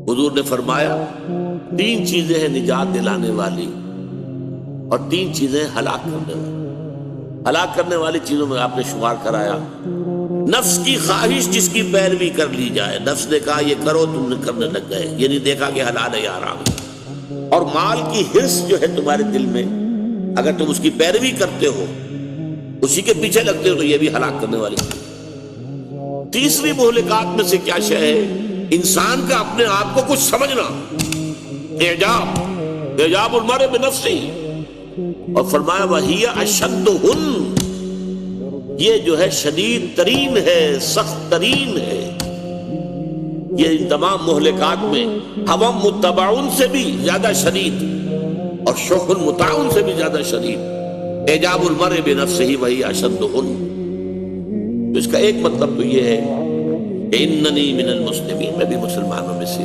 حضور نے فرمایا 3 چیزیں ہیں نجات دلانے والی اور 3 چیزیں ہلاک کرنے والی۔ ہلاک کرنے والی چیزوں میں آپ نے شمار کرایا نفس کی خواہش جس کی پیروی کر لی جائے، نفس نے کہا یہ کرو، تم نے کرنے لگ گئے، یہ نہیں دیکھا کہ حلال ہے یا حرام ہے۔ اور مال کی حرص جو ہے تمہارے دل میں، اگر تم اس کی پیروی کرتے ہو، اسی کے پیچھے لگتے ہو، تو یہ بھی ہلاک کرنے والی۔ تیسری مہلکات میں سے کیا شے ہے؟ انسان کا اپنے آپ کو کچھ سمجھنا، اعجاب المرء بنفسہ، اور فرمایا وَهِيَ أَشَدُّهُنَّ، یہ جو ہے شدید ترین ہے، سخت ترین ہے۔ یہ ان تمام مہلکات میں ہوا متبعون سے بھی زیادہ شدید اور شح مطاعن سے بھی زیادہ شدید، اعجاب المرء بنفسہ وَهِيَ أَشَدُّهُنَّ۔ تو اس کا ایک مطلب تو یہ ہے کہ اننی من المسلمین، میں بھی مسلمانوں میں سے